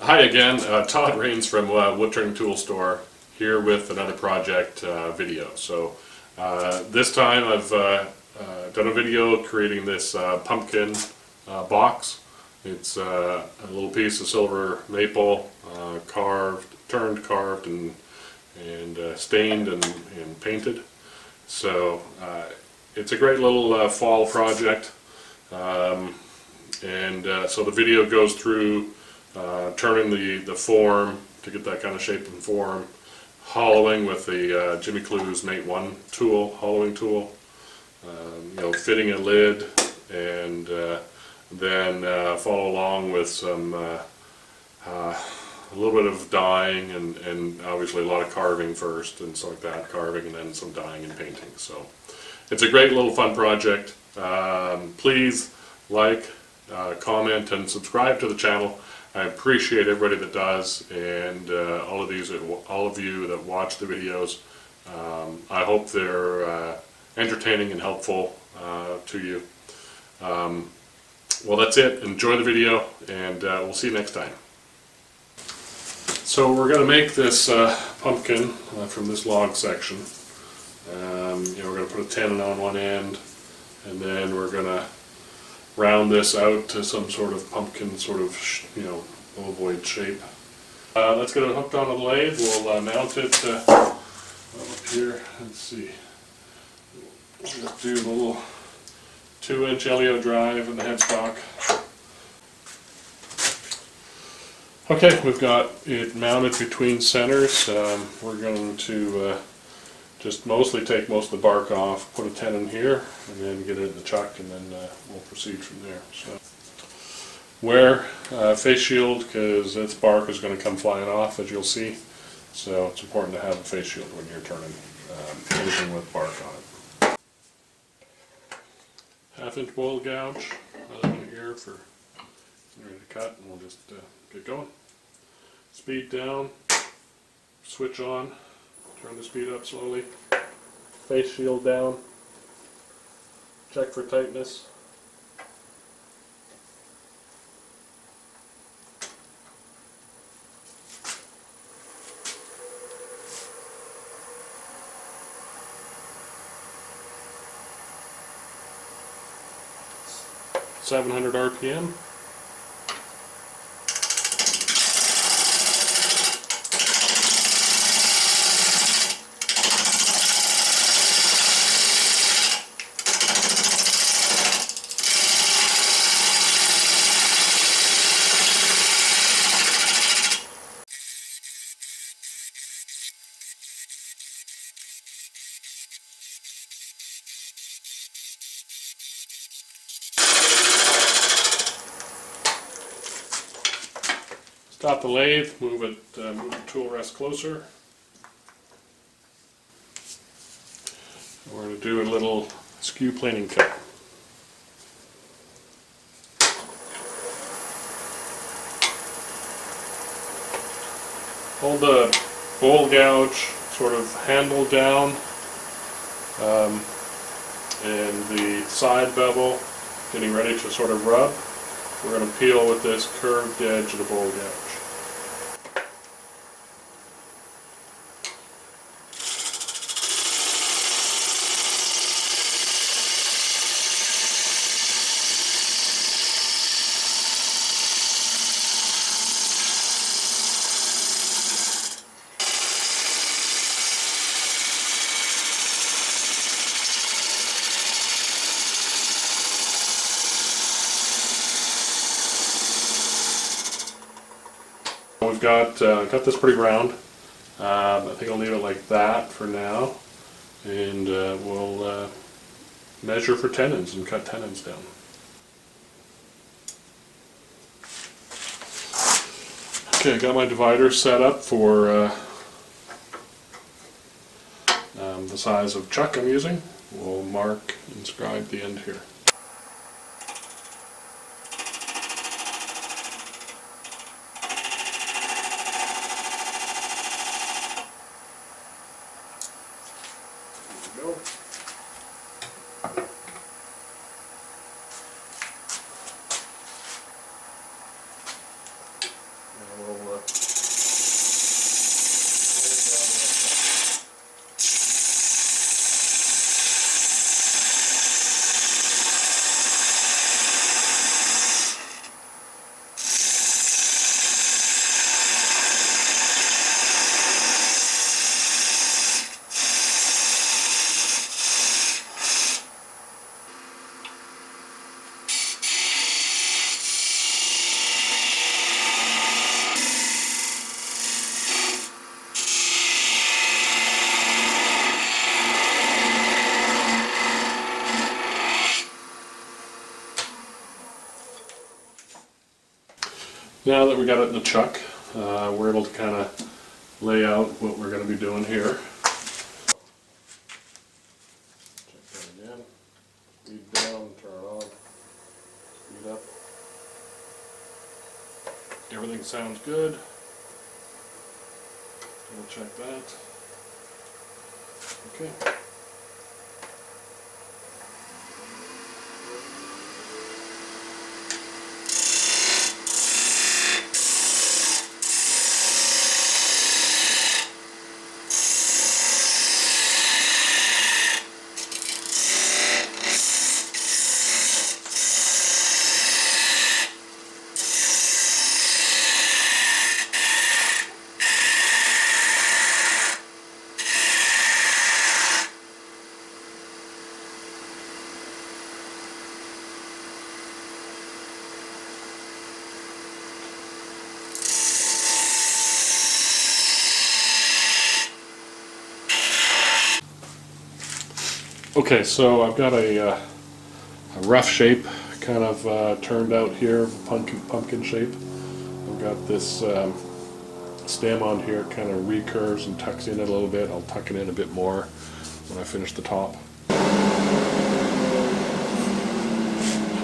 Hi again, Todd Rains from Woodturning Tool Store here with another project video. So this time I've done a video creating this pumpkin box. It's a little piece of silver maple carved and stained and painted. So it's a great little fall project. So the video goes through turning the form to get that kind of shape and form, hollowing with the Jimmy Clewes Mate 1 tool, hollowing tool, fitting a lid, and then follow along with some a little bit of dyeing and obviously a lot of carving first and stuff like that, carving and then some dyeing and painting. So it's a great little fun project. Please like, comment and subscribe to the channel. I appreciate everybody that does, and all of you that watch the videos. I hope they're entertaining and helpful to you. Well, that's it. Enjoy the video, and we'll see you next time. So we're going to make this pumpkin from this log section. We're going to put a tenon on one end, and then we're going to round this out to some sort of pumpkin ovoid shape. Let's get it hooked onto the lathe. We'll mount it up here. Let's see. Just do a little 2-inch LEO drive in the headstock. Okay, we've got it mounted between centers. We're going to just take most of the bark off, put a tenon here, and then get it in the chuck, and then we'll proceed from there. So, wear face shield because its bark is going to come flying off, as you'll see. So it's important to have a face shield when you're turning anything with bark on it. 1/2-inch bowl gouge in here for ready to cut, and we'll just get going. Speed down, switch on. Turn the speed up slowly. Face shield down. Check for tightness. .700 RPM. Stop the lathe, move the tool rest closer. We're going to do a little skew planing cut. Hold the bowl gouge sort of handle down and the side bevel getting ready to sort of rub. We're going to peel with this curved edge of the bowl gouge. We've got this pretty round. I think I'll leave it like that for now, and we'll measure for tenons and cut tenons down. Okay, got my divider set up for the size of chuck I'm using. We'll mark and scribe the end here. Go. And we'll Now that we got it in the chuck, we're able to kind of lay out what we're going to be doing here. Check that again. Speed down, turn it on, speed up. Everything sounds good. We'll check that. Okay. Okay, so I've got a rough shape kind of turned out here, pumpkin shape. I've got this stem on here, kind of recurves and tucks in it a little bit. I'll tuck it in a bit more when I finish the top.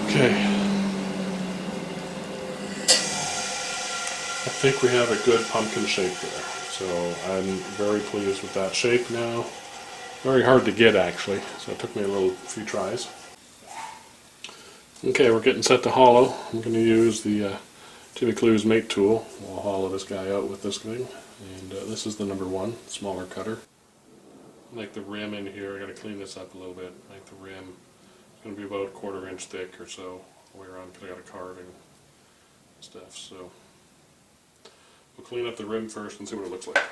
Okay. I think we have a good pumpkin shape there. So I'm very pleased with that shape now. Very hard to get actually, so it took me a few tries. Okay, we're getting set to hollow. I'm going to use the Jimmy Clewes Mate tool. We'll hollow this guy out with this thing, and this is the number 1, smaller cutter. Like the rim in here, I got to clean this up a little bit. Like the rim, it's going to be about 1/4 inch thick or so all the way around because I got a carving and stuff. So we'll clean up the rim first and see what it looks like.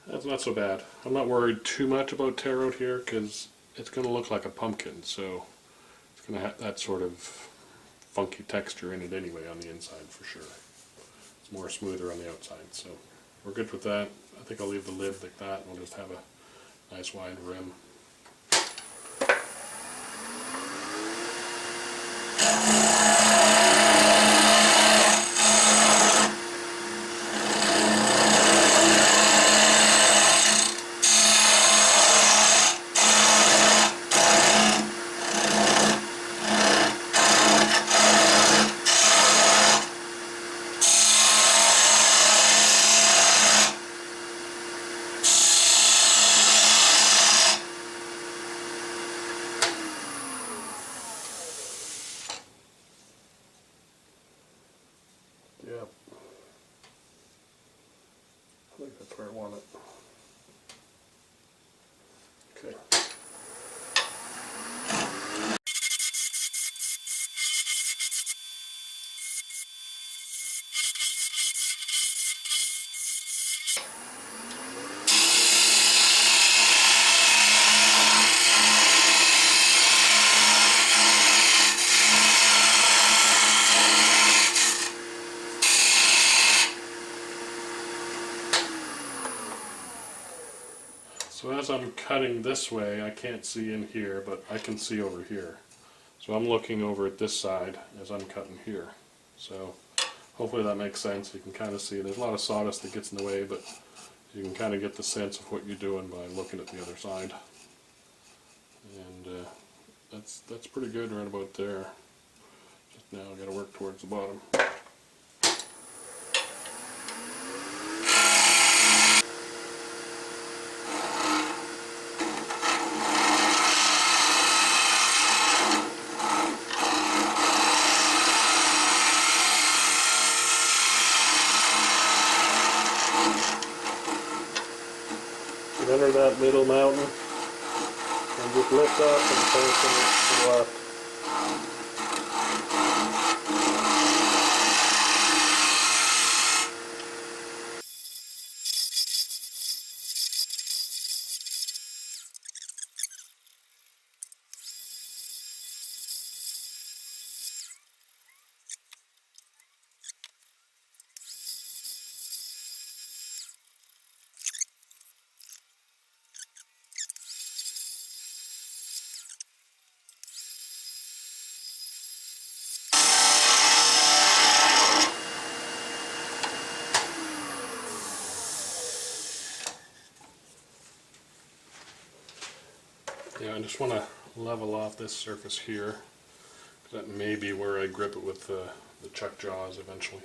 That's not so bad. I'm not worried too much about tear out here because it's going to look like a pumpkin, so it's going to have that sort of funky texture in it anyway on the inside for sure. It's more smoother on the outside, so we're good with that. I think I'll leave the lid like that and we'll just have a nice wide rim. Yeah, I think that's where I want it. Okay. So as I'm cutting this way, I can't see in here, but I can see over here. So I'm looking over at this side as I'm cutting here. So hopefully that makes sense. You can kind of see there's a lot of sawdust that gets in the way, but you can kind of get the sense of what you're doing by looking at the other side. And that's pretty good right about there. Just now I've got to work towards the bottom. Enter that middle mountain and just lift up and turn to the left. Yeah, I just want to level off this surface here. That may be where I grip it with the chuck jaws eventually.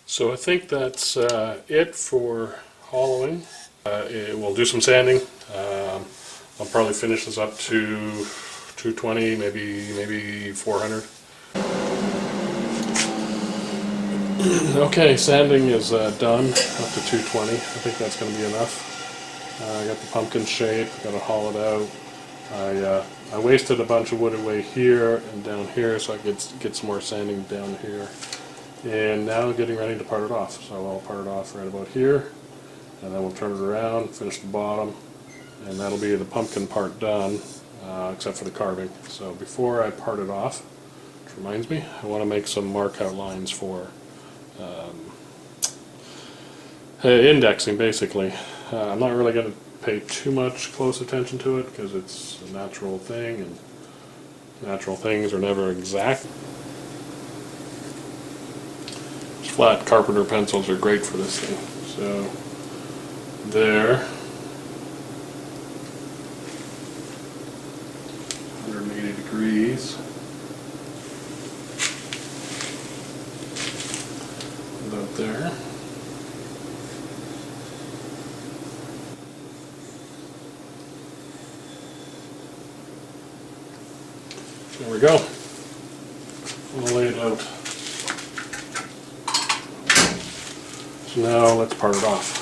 So I think that's it for hollowing. We'll do some sanding. I'll probably finish this up to 220, maybe 400. Okay, sanding is done up to 220. I think that's going to be enough. I got the pumpkin shape, got it hollowed out. I wasted a bunch of wood away here and down here so I could get some more sanding down here. And now getting ready to part it off. So I'll part it off right about here, and then we'll turn it around, finish the bottom, and that'll be the pumpkin part done, except for the carving. So before I part it off, which reminds me, I want to make some mark out lines for indexing, basically. I'm not really going to pay too much close attention to it because it's a natural thing, and natural things are never exact. Flat carpenter pencils are great for this thing. So there, 180 degrees. About there. There we go. I'll lay it out. So now let's part it off.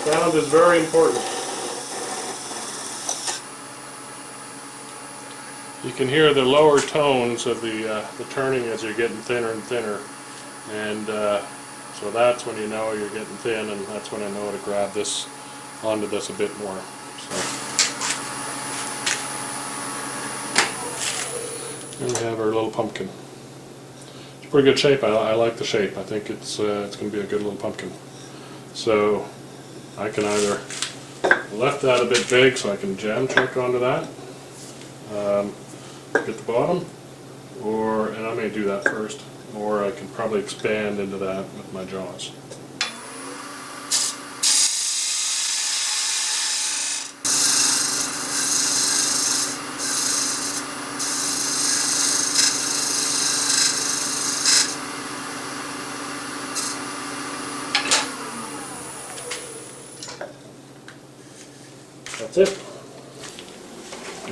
Sound is very important. You can hear the lower tones of the turning as you're getting thinner and thinner, and so that's when you know you're getting thin, and that's when I know to grab this onto this a bit more. So and we have our little pumpkin. It's pretty good shape. I like the shape. I think it's going to be a good little pumpkin. So I can either left that a bit big so I can jam chuck onto that, get the bottom, and I may do that first. Or I can probably expand into that with my jaws. That's it.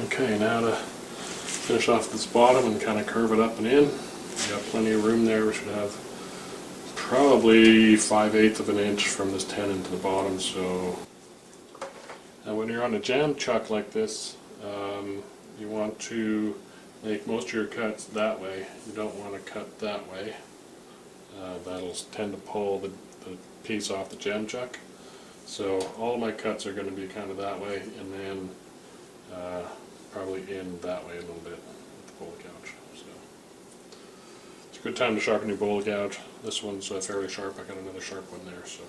Okay, now to finish off this bottom and kind of curve it up and in. We got plenty of room there. We should have probably 5/8 of an inch from this tenon to the bottom. So now when you're on a jam chuck like this, you want to make most of your cuts that way. You don't want to cut that way. That'll tend to pull the piece off the jam chuck. So all my cuts are going to be kind of that way, and then probably in that way a little bit with the bowl gouge. So it's a good time to sharpen your bowl gouge. This one's fairly sharp. I got another sharp one there. So.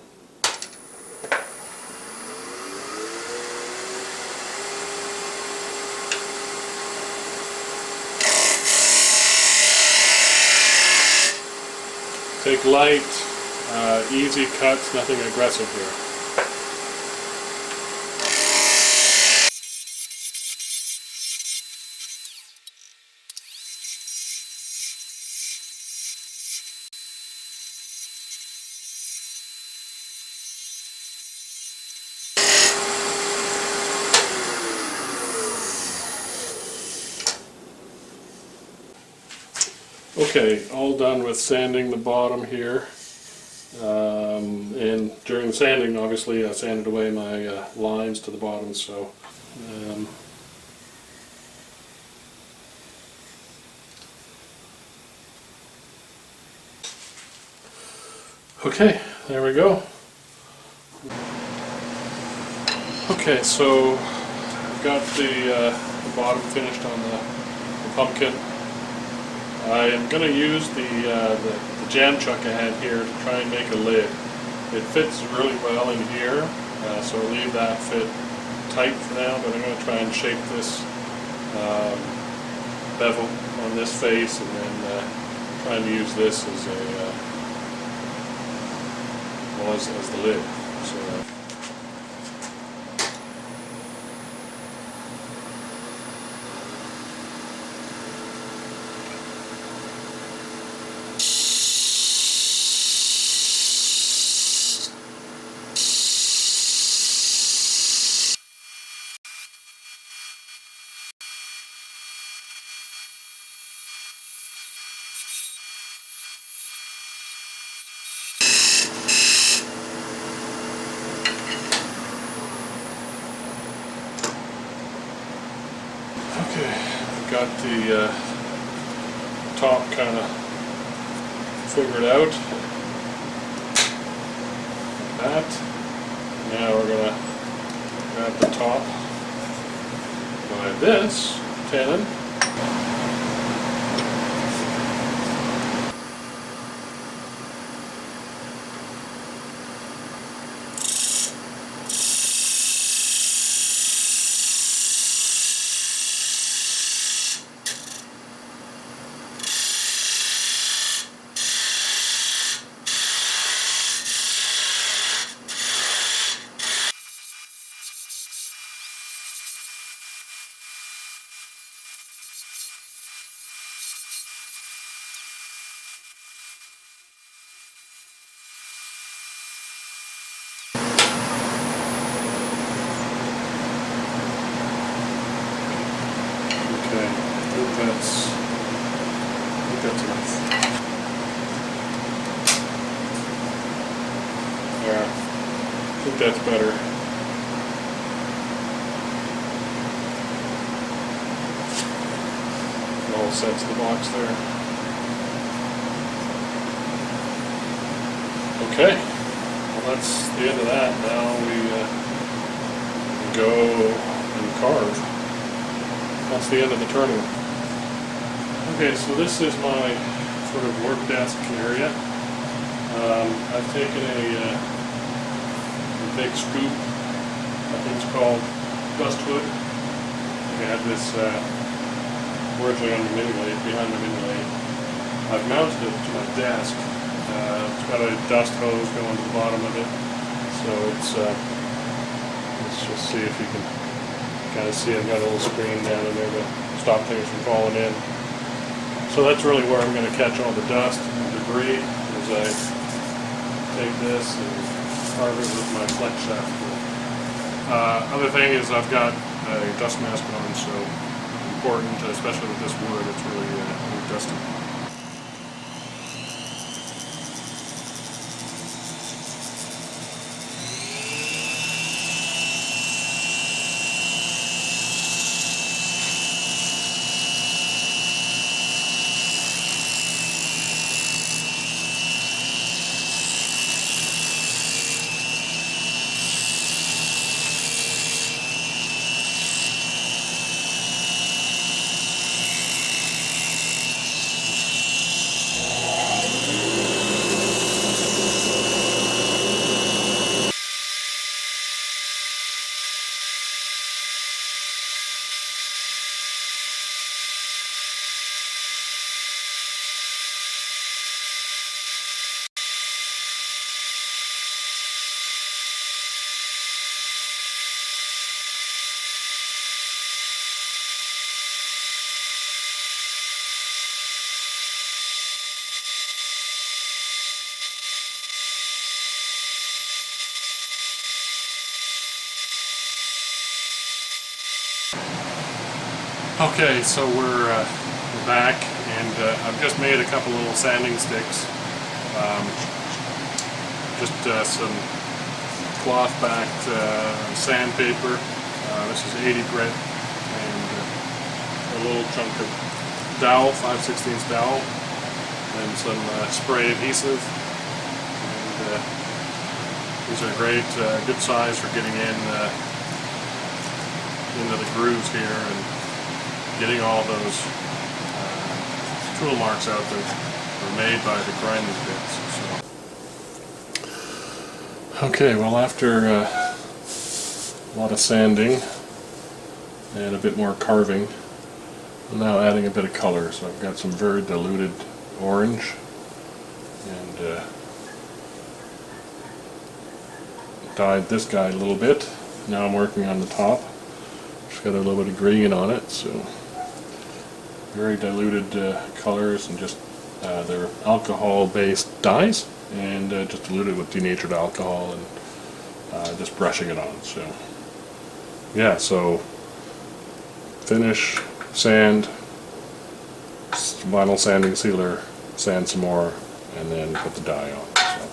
Take light, easy cuts, nothing aggressive here. Okay, all done with sanding the bottom here. And during the sanding, obviously, I sanded away my lines to the bottom, so Okay, there we go. Okay, so I've got the bottom finished on the pumpkin. I am going to use the jam chuck I had here to try and make a lid. It fits really well in here, so I'll leave that fit tight for now, but I'm going to try and shape this bevel on this face and then try and use this as a as the lid. So, okay, I've got the top kind of figured out. Like that. Now we're going to grab the top by this tenon. I think that's enough. Yeah, I think that's better. All sets of the box there. Okay, well that's the end of that. Now we go and carve. That's the end of the turning. Okay, so this is my sort of work desk area. I've taken a big scoop, I think it's called dust hood. I had this originally on the mini lathe, behind the mini lathe. I've mounted it to my desk. It's got a dust hose going to the bottom of it. So it's, let's just see if you can kind of see I've got a little screen down in there to stop things from falling in. So that's really where I'm going to catch all the dust and debris as I take this and carve it with my flex shaft. Other thing is I've got a dust mask on, so important, especially with this wood, it's really dusty. Okay, so we're back, and I've just made a couple little sanding sticks. Just some cloth-backed sandpaper. This is 80 grit and a little chunk of dowel, 5/16 dowel, and some spray adhesive. And these are great, good size for getting into the grooves here and getting all those tool marks out that were made by the grinding bits. So. Okay, well, after a lot of sanding and a bit more carving, I'm now adding a bit of color. So I've got some very diluted orange and dyed this guy a little bit. Now I'm working on the top. Just got a little bit of green on it, so very diluted colors, and just they're alcohol-based dyes, and just diluted with denatured alcohol, and just brushing it on. So yeah, so finish, sand, vinyl sanding sealer, sand some more, and then put the dye on. So.